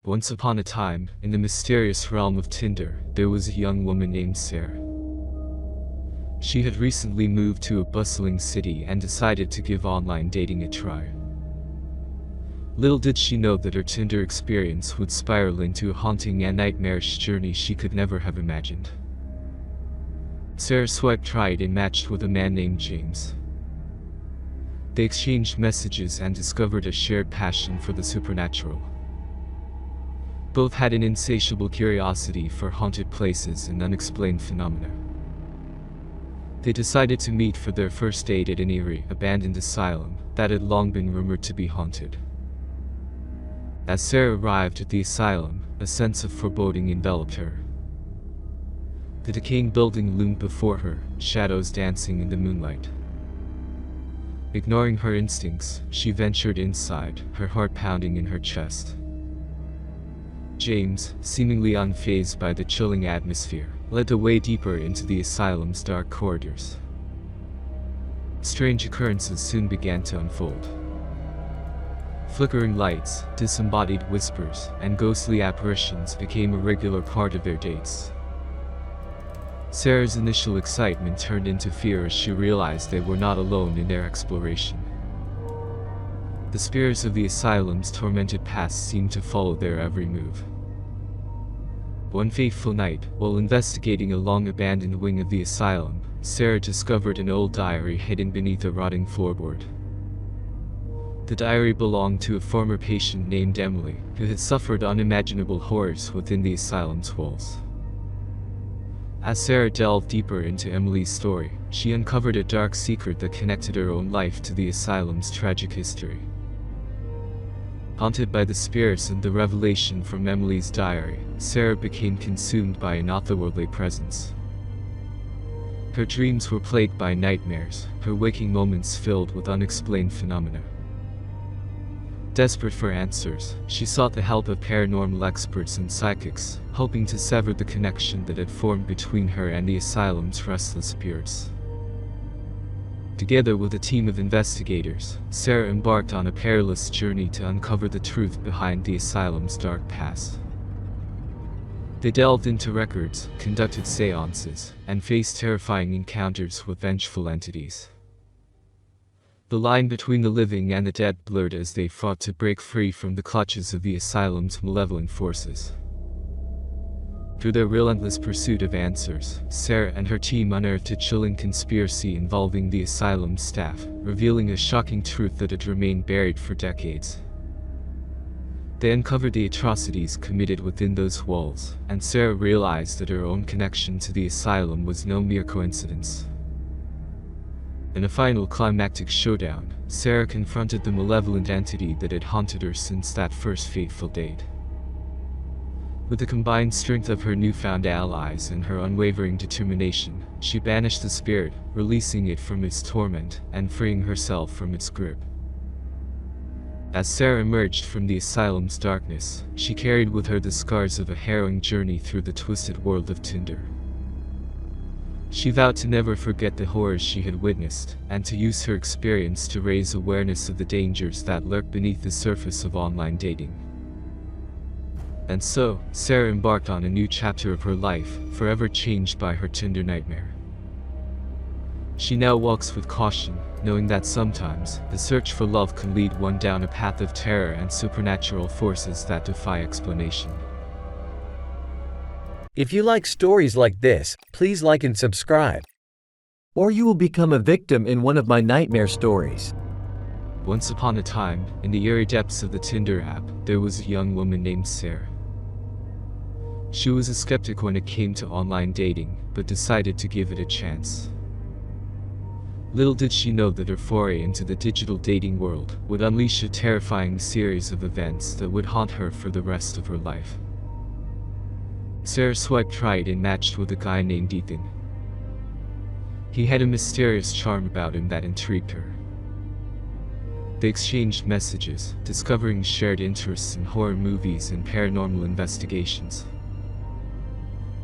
Once upon a time, in the mysterious realm of Tinder, there was a young woman named Sarah. She had recently moved to a bustling city and decided to give online dating a try. Little did she know that her Tinder experience would spiral into a haunting and nightmarish journey she could never have imagined. Sarah swiped right and matched with a man named James. They exchanged messages and discovered a shared passion for the supernatural. Both had an insatiable curiosity for haunted places and unexplained phenomena. They decided to meet for their first date at an eerie, abandoned asylum that had long been rumored to be haunted. As Sarah arrived at the asylum, a sense of foreboding enveloped her. The decaying building loomed before her, shadows dancing in the moonlight. Ignoring her instincts, she ventured inside, her heart pounding in her chest. James, seemingly unfazed by the chilling atmosphere, led the way deeper into the asylum's dark corridors. Strange occurrences soon began to unfold. Flickering lights, disembodied whispers, and ghostly apparitions became a regular part of their dates. Sarah's initial excitement turned into fear as she realized they were not alone in their exploration. The spirits of the asylum's tormented past seemed to follow their every move. One fateful night, while investigating a long-abandoned wing of the asylum, Sarah discovered an old diary hidden beneath a rotting floorboard. The diary belonged to a former patient named Emily, who had suffered unimaginable horrors within the asylum's walls. As Sarah delved deeper into Emily's story, she uncovered a dark secret that connected her own life to the asylum's tragic history. Haunted by the spirits and the revelation from Emily's diary, Sarah became consumed by an otherworldly presence. Her dreams were plagued by nightmares, her waking moments filled with unexplained phenomena. Desperate for answers, she sought the help of paranormal experts and psychics, hoping to sever the connection that had formed between her and the asylum's restless spirits. Together with a team of investigators, Sarah embarked on a perilous journey to uncover the truth behind the asylum's dark past. They delved into records, conducted seances, and faced terrifying encounters with vengeful entities. The line between the living and the dead blurred as they fought to break free from the clutches of the asylum's malevolent forces. Through their relentless pursuit of answers, Sarah and her team unearthed a chilling conspiracy involving the asylum's staff, revealing a shocking truth that had remained buried for decades. They uncovered the atrocities committed within those walls, and Sarah realized that her own connection to the asylum was no mere coincidence. In a final climactic showdown, Sarah confronted the malevolent entity that had haunted her since that first fateful date. With the combined strength of her newfound allies and her unwavering determination, she banished the spirit, releasing it from its torment and freeing herself from its grip. As Sarah emerged from the asylum's darkness, she carried with her the scars of a harrowing journey through the twisted world of Tinder. She vowed to never forget the horrors she had witnessed, and to use her experience to raise awareness of the dangers that lurk beneath the surface of online dating. And so, Sarah embarked on a new chapter of her life, forever changed by her Tinder nightmare. She now walks with caution, knowing that sometimes, the search for love can lead one down a path of terror and supernatural forces that defy explanation. If you like stories like this, please like and subscribe. Or you will become a victim in one of my nightmare stories. Once upon a time, in the eerie depths of the Tinder app, there was a young woman named Sarah. She was a skeptic when it came to online dating, but decided to give it a chance. Little did she know that her foray into the digital dating world would unleash a terrifying series of events that would haunt her for the rest of her life. Sarah swiped right and matched with a guy named Ethan. He had a mysterious charm about him that intrigued her. They exchanged messages, discovering shared interests in horror movies and paranormal investigations.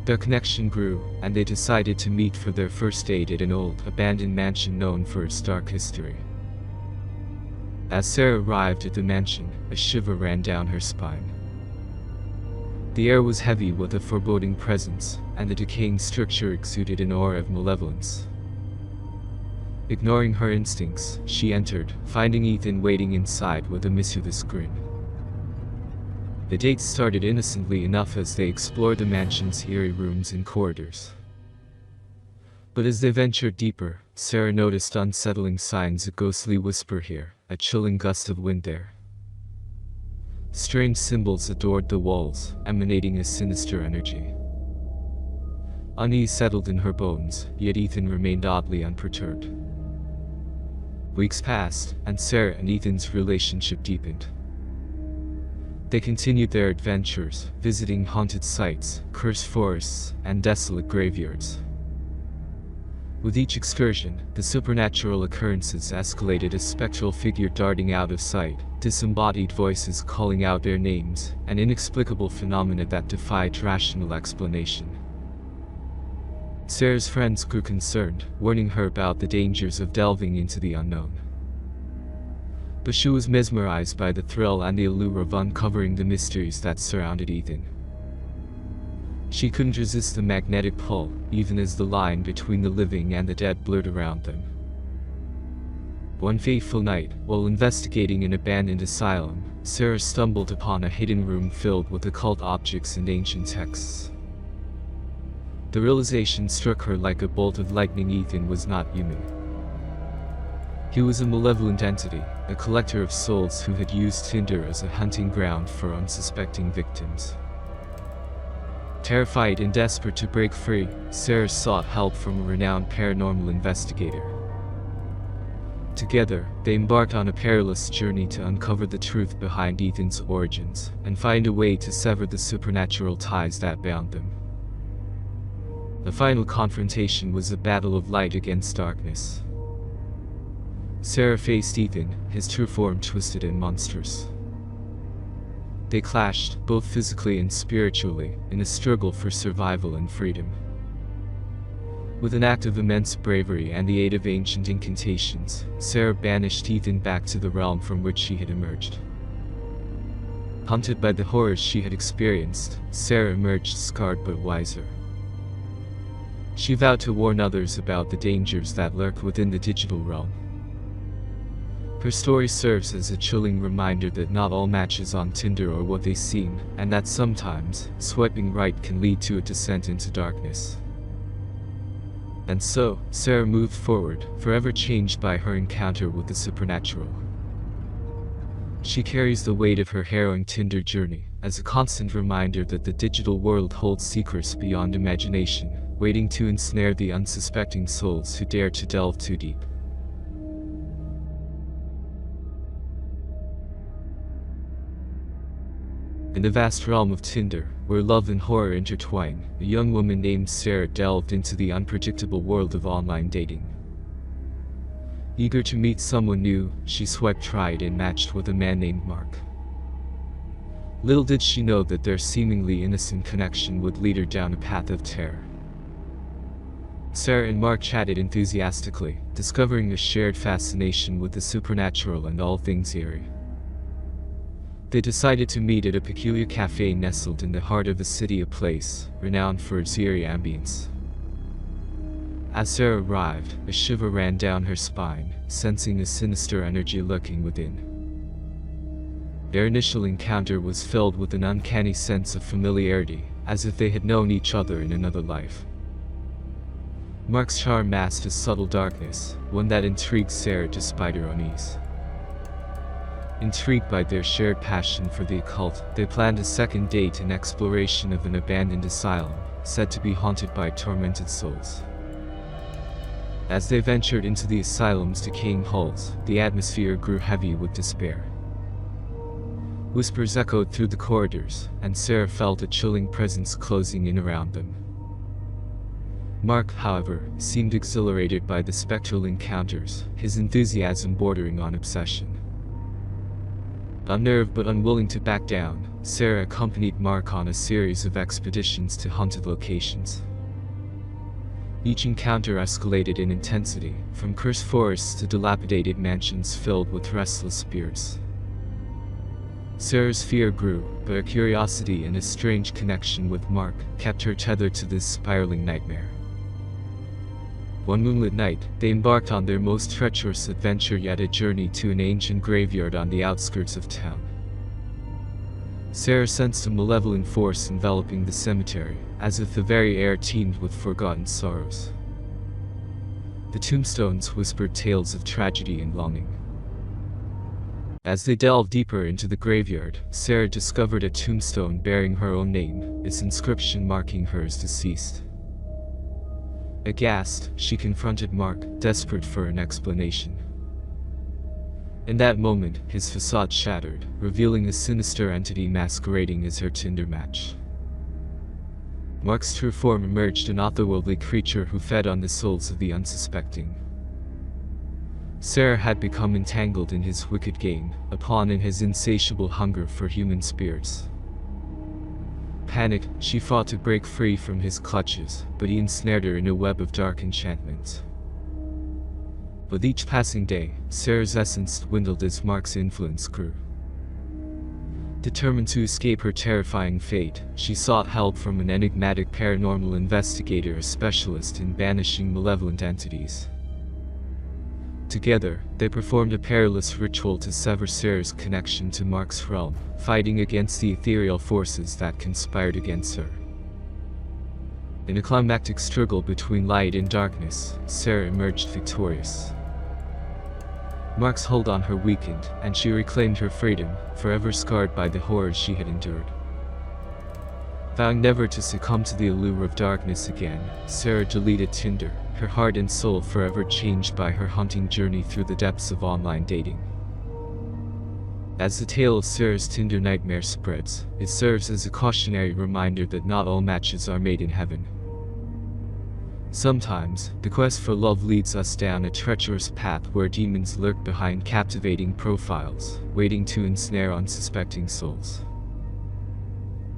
Their connection grew, and they decided to meet for their first date at an old, abandoned mansion known for its dark history. As Sarah arrived at the mansion, a shiver ran down her spine. The air was heavy with a foreboding presence, and the decaying structure exuded an aura of malevolence. Ignoring her instincts, she entered, finding Ethan waiting inside with a mischievous grin. The date started innocently enough as they explored the mansion's eerie rooms and corridors. But as they ventured deeper, Sarah noticed unsettling signs: a ghostly whisper here, a chilling gust of wind there. Strange symbols adored the walls, emanating a sinister energy. Unease settled in her bones, yet Ethan remained oddly unperturbed. Weeks passed, and Sarah and Ethan's relationship deepened. They continued their adventures, visiting haunted sites, cursed forests, and desolate graveyards. With each excursion, the supernatural occurrences escalated: a spectral figure darting out of sight, disembodied voices calling out their names, and inexplicable phenomena that defied rational explanation. Sarah's friends grew concerned, warning her about the dangers of delving into the unknown. But she was mesmerized by the thrill and the allure of uncovering the mysteries that surrounded Ethan. She couldn't resist the magnetic pull, even as the line between the living and the dead blurred around them. One fateful night, while investigating an abandoned asylum, Sarah stumbled upon a hidden room filled with occult objects and ancient texts. The realization struck her like a bolt of lightning: Ethan was not human. He was a malevolent entity, a collector of souls who had used Tinder as a hunting ground for unsuspecting victims. Terrified and desperate to break free, Sarah sought help from a renowned paranormal investigator. Together, they embarked on a perilous journey to uncover the truth behind Ethan's origins, and find a way to sever the supernatural ties that bound them. The final confrontation was a battle of light against darkness. Sarah faced Ethan, his true form twisted and monstrous. They clashed, both physically and spiritually, in a struggle for survival and freedom. With an act of immense bravery and the aid of ancient incantations, Sarah banished Ethan back to the realm from which she had emerged. Haunted by the horrors she had experienced, Sarah emerged scarred but wiser. She vowed to warn others about the dangers that lurk within the digital realm. Her story serves as a chilling reminder that not all matches on Tinder are what they seem, and that sometimes, swiping right can lead to a descent into darkness. And so, Sarah moved forward, forever changed by her encounter with the supernatural. She carries the weight of her harrowing Tinder journey, as a constant reminder that the digital world holds secrets beyond imagination, waiting to ensnare the unsuspecting souls who dare to delve too deep. In the vast realm of Tinder, where love and horror intertwine, a young woman named Sarah delved into the unpredictable world of online dating. Eager to meet someone new, she swiped right and matched with a man named Mark. Little did she know that their seemingly innocent connection would lead her down a path of terror. Sarah and Mark chatted enthusiastically, discovering a shared fascination with the supernatural and all things eerie. They decided to meet at a peculiar cafe nestled in the heart of the city, a place renowned for its eerie ambience. As Sarah arrived, a shiver ran down her spine, sensing a sinister energy lurking within. Their initial encounter was filled with an uncanny sense of familiarity, as if they had known each other in another life. Mark's charm masked a subtle darkness, one that intrigued Sarah despite her unease. Intrigued by their shared passion for the occult, they planned a second date and exploration of an abandoned asylum, said to be haunted by tormented souls. As they ventured into the asylum's decaying halls, the atmosphere grew heavy with despair. Whispers echoed through the corridors, and Sarah felt a chilling presence closing in around them. Mark, however, seemed exhilarated by the spectral encounters, his enthusiasm bordering on obsession. Unnerved but unwilling to back down, Sarah accompanied Mark on a series of expeditions to haunted locations. Each encounter escalated in intensity, from cursed forests to dilapidated mansions filled with restless spirits. Sarah's fear grew, but her curiosity and a strange connection with Mark kept her tethered to this spiraling nightmare. One moonlit night, they embarked on their most treacherous adventure yet, a journey to an ancient graveyard on the outskirts of town. Sarah sensed a malevolent force enveloping the cemetery, as if the very air teemed with forgotten sorrows. The tombstones whispered tales of tragedy and longing. As they delved deeper into the graveyard, Sarah discovered a tombstone bearing her own name, its inscription marking her as deceased. Aghast, she confronted Mark, desperate for an explanation. In that moment, his facade shattered, revealing a sinister entity masquerading as her Tinder match. Mark's true form emerged, an otherworldly creature who fed on the souls of the unsuspecting. Sarah had become entangled in his wicked game, a pawn in his insatiable hunger for human spirits. Panicked, she fought to break free from his clutches, but he ensnared her in a web of dark enchantments. With each passing day, Sarah's essence dwindled as Mark's influence grew. Determined to escape her terrifying fate, she sought help from an enigmatic paranormal investigator, a specialist in banishing malevolent entities. Together, they performed a perilous ritual to sever Sarah's connection to Mark's realm, fighting against the ethereal forces that conspired against her. In a climactic struggle between light and darkness, Sarah emerged victorious. Mark's hold on her weakened, and she reclaimed her freedom, forever scarred by the horrors she had endured. Vowing never to succumb to the allure of darkness again, Sarah deleted Tinder, her heart and soul forever changed by her haunting journey through the depths of online dating. As the tale of Sarah's Tinder nightmare spreads, it serves as a cautionary reminder that not all matches are made in heaven. Sometimes, the quest for love leads us down a treacherous path where demons lurk behind captivating profiles, waiting to ensnare unsuspecting souls.